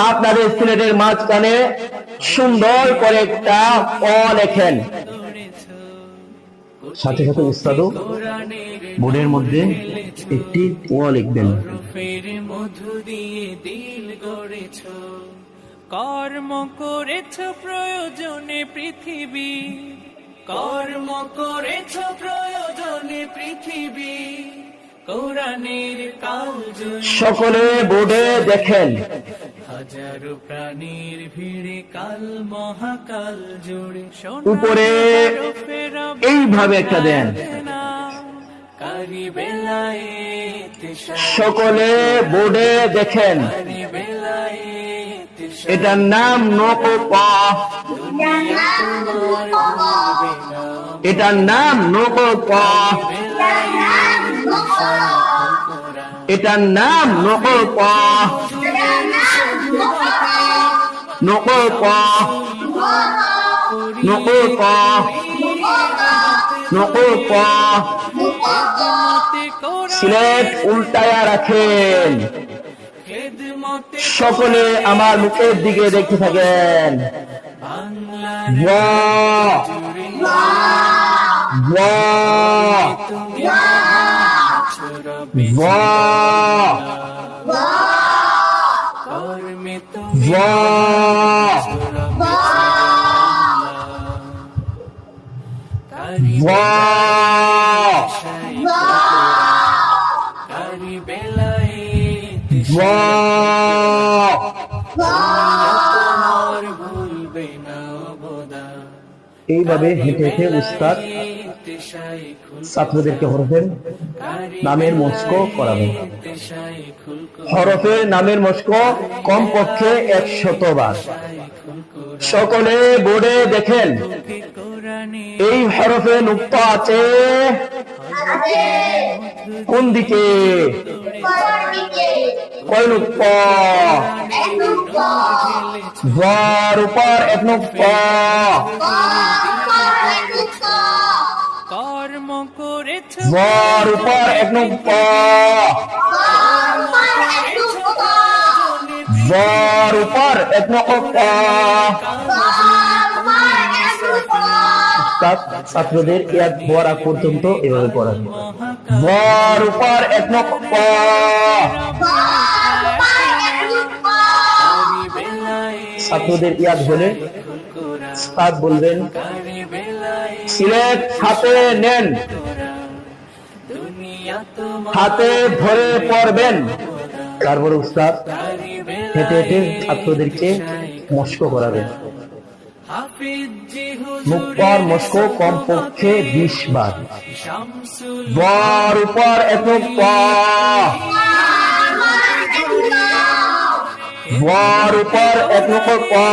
আপনাদের সিলেটের মাঝখানে সুন্দর করে একটা অ লেখেন। সাথে সাথে উস্তাদও বোর্ডের মধ্যে একটি অ লিখবেন। মধু দিয়ে দিল গড়েছ, কর্ম করেছ প্রয়োজনে পৃথিবী, কর্ম করেছ প্রয়োজনে পৃথিবী, কোরআনের কাল সকলে বোর্ডে দেখেন। হাজারো প্রাণীর ভিড়ে কাল মহাকাল জুড়ে উপরে এইভাবে একটা দেন। সকলে বোর্ডে দেখেন। এটার নাম নকপা, এটার নাম নকপা, এটার নাম নকপা, নকপা, নকপা, নকপা। সিলেট উল্টায়া রাখেন। সকলে আমার মুখের দিকে দেখতে থাকেন। এইভাবে হেঁটে হেঁটে উস্তাদ ছাত্রদেরকে হরফের নামের মস্ক করাবেন। হরফের নামের মস্ক কমপক্ষে 100 বার। সকলে বোর্ডে দেখেন। এই হরফে নুক্তা আছে কোন দিকে? কয় নুক্তা? যার উপর 1 নুক্তা। কর্ম করেছ যার উপর 1 নুক্তা। যার উপর 1 নুক্তা। ছাত্রদের ইয়াদ হওয়ার আগ পর্যন্ত এভাবে পড়াবে। যার উপর 1 নুক্তা। ছাত্রদের ইয়াদ হলে উস্তাদ বলবেন সিলেট হাতে নেন, হাতে ধরে পড়বেন। তারপরে উস্তাদ হেঁটে হেঁটে ছাত্রদেরকে মস্ক করাবেন। মুক্তার মস্ক কমপক্ষে 20 বার। যার উপর 1 নুক্তা। যার উপর 1 নুক্তা।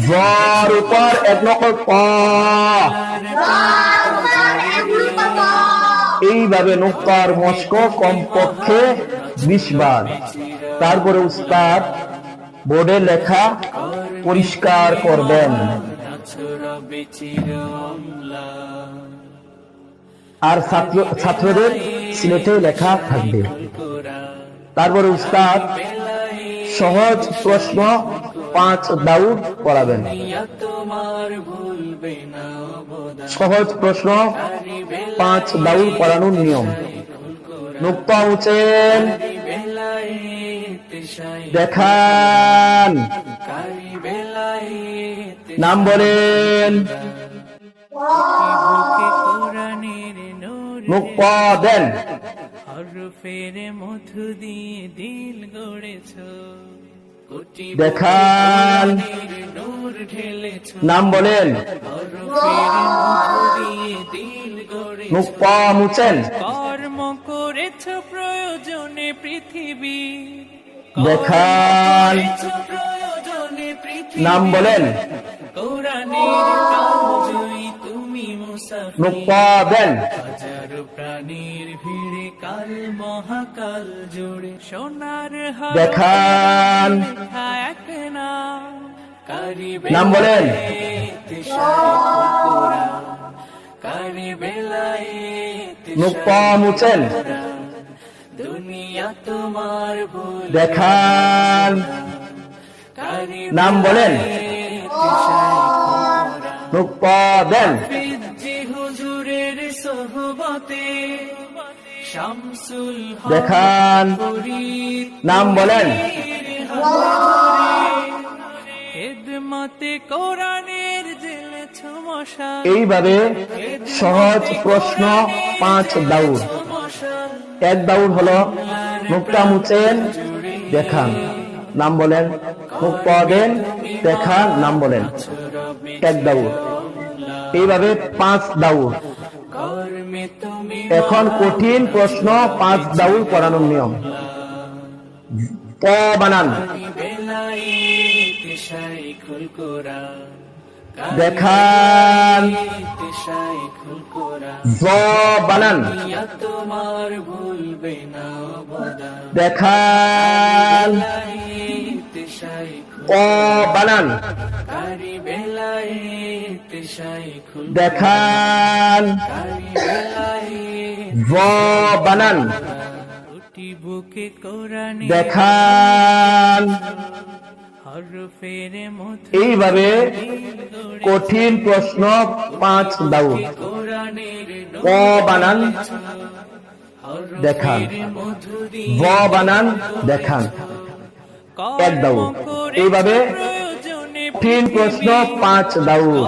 যার উপর 1 নুক্তা। এইভাবে নুক্তার মস্ক কমপক্ষে 20 বার। তারপরে উস্তাদ বোর্ডে লেখা পরিষ্কার করবেন। আর ছাত্রদের সিলেটে লেখা থাকবে। তারপরে উস্তাদ সহজ প্রশ্ন 5 দাউদ পড়াবেন। সহজ প্রশ্ন 5 দাউদ পড়ানোর নিয়ম। নুক্তা উঁচেন, দেখান, নাম বলেন, নুক্তা দেন। হরফের মধু দিয়ে দিল গড়েছ, দেখান, নাম বলেন, নুক্তা মুছেন। কর্ম করেছ প্রয়োজনে পৃথিবী, দেখান, নাম বলেন, নুক্তা দেন। হাজারো প্রাণীর ভিড়ে কাল মহাকাল জুড়ে সোনার দেখান, এক নাম, নাম বলেন, কারি বেলায়েত মুখ প মুছেন, দুনিয়া তোমার ভুল দেখান, নাম বলেন, মুখ প দেন, ফিজি হুজুরের সোহবতে শামসুল হক দেখান, ফরিদ নাম বলেন, খেদমতে কোরআনের জেলেছ মশাল এইভাবে সহজ প্রশ্ন 5 দাউদ। মশাল 1 দাউদ হলো মুখটা মুছেন, দেখান, নাম বলেন, মুখ প দেন, দেখান, নাম বলেন, 1 দাউদ। এইভাবে 5 দাউদ। কর্মে তুমি এখন কঠিন প্রশ্ন 5 দাউদ পড়ানোর নিয়ম। প বানান, বেলায়েত শাইখুল কোরআন দেখান, শাইখুল কোরআন জ বানান, ইয়া তোমার ভুলবে না অবদান দেখান, বেলায়েত শাইখুল ক বানান, কারি বেলায়েত শাইখুল দেখান, কারি বেলায়েত ভ বানান, দুটি বুকে কোরআনে দেখান। হরফের মধ্যে এইভাবে কঠিন প্রশ্ন 5 দাউদ। কোরআনের ক বানান, দেখান, মধু ভ বানান, দেখান, 1 দাউদ। এইভাবে প্রয়োজনে কঠিন প্রশ্ন 5 দাউদ।